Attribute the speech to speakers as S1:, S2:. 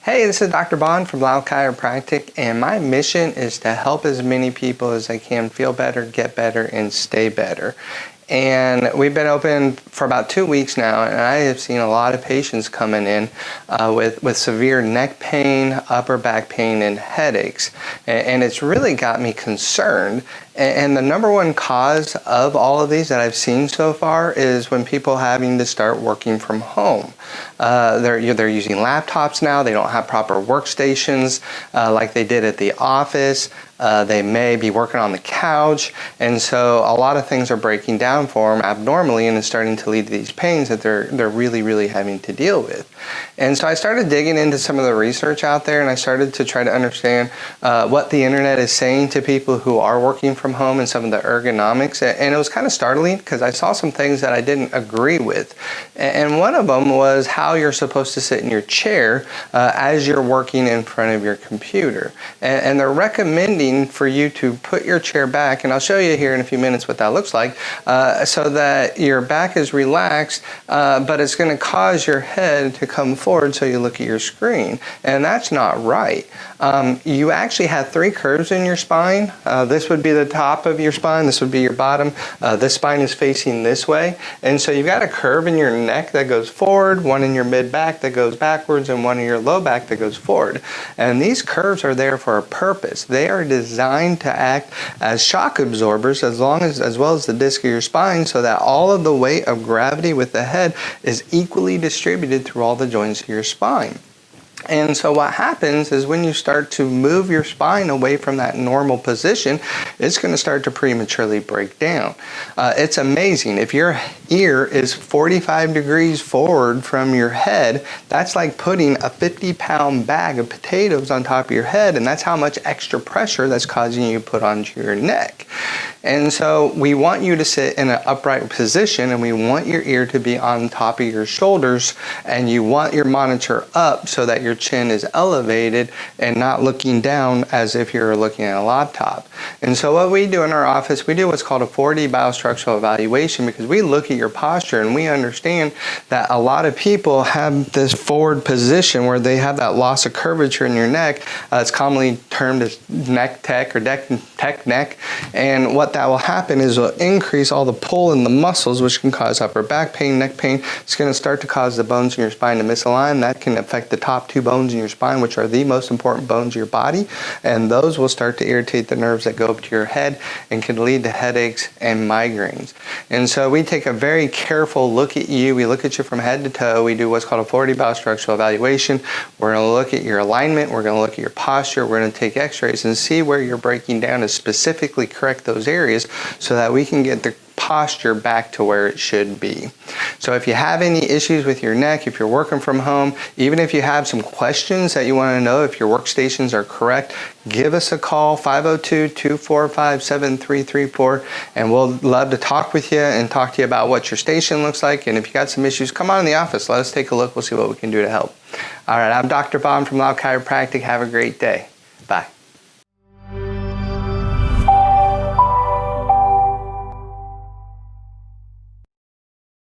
S1: Hey, this is Dr. Bond from Lau Chiropractic, and my mission is to help as many people as I can feel better, get better, and stay better. And we've been open for about 2 weeks now, and I have seen a lot of patients coming in with severe neck pain, upper back pain, and headaches. And it's really got me concerned. And the number one cause of all of these that I've seen so far is when people having to start working from home. They're using laptops now. They don't have proper workstations like they did at the office. They may be working on the couch, and so a lot of things are breaking down for them abnormally, and it's starting to lead to these pains that they're really having to deal with. And so I started digging into some of the research out there, and I started to try to understand what the internet is saying to people who are working from home and some of the ergonomics. And it was kind of startling because I saw some things that I didn't agree with. And one of them was how you're supposed to sit in your chair as you're working in front of your computer. And they're recommending for you to put your chair back, and I'll show you here in a few minutes what that looks like, so that your back is relaxed, but it's going to cause your head to come forward so you look at your screen, and that's not right. You actually have 3 curves in your spine. This would be the top of your spine, this would be your bottom, this spine is facing this way, and so you've got a curve in your neck that goes forward, one in your mid back that goes backwards, and one in your low back that goes forward. And these curves are there for a purpose. They are designed to act as shock absorbers as well as the disc of your spine, so that all of the weight of gravity with the head is equally distributed through all the joints of your spine. And so what happens is when you start to move your spine away from that normal position, it's going to start to prematurely break down. It's amazing. If your ear is 45 degrees forward from your head, that's like putting a 50-pound bag of potatoes on top of your head, and that's how much extra pressure that's causing you to put onto your neck. And so we want you to sit in an upright position, and we want your ear to be on top of your shoulders, and you want your monitor up so that your chin is elevated and not looking down as if you're looking at a laptop. And so what we do in our office, we do what's called a 4D biostructural evaluation, because we look at your posture and we understand that a lot of people have this forward position where they have that loss of curvature in your neck. It's commonly termed as neck tech or tech neck. And what that will happen is it'll increase all the pull in the muscles, which can cause upper back pain, neck pain. It's going to start to cause the bones in your spine to misalign. That can affect the top 2 bones in your spine, which are the most important bones of your body, and those will start to irritate the nerves that go up to your head and can lead to headaches and migraines. And so we take a very careful look at you. We look at you from head to toe. We do what's called a 4D biostructural evaluation. We're going to look at your alignment. We're going to look at your posture. We're going to take x-rays and see where you're breaking down to specifically correct those areas so that we can get the posture back to where it should be. So if you have any issues with your neck, if you're working from home, even if you have some questions that you want to know if your workstations are correct, give us a call, 502-245-7334, and we'll love to talk with you and talk to you about what your station looks like. And if you got some issues, come on in the office. Let us take a look. We'll see what we can do to help. All right, I'm Dr. Bond from Lau Chiropractic. Have a great day. Bye.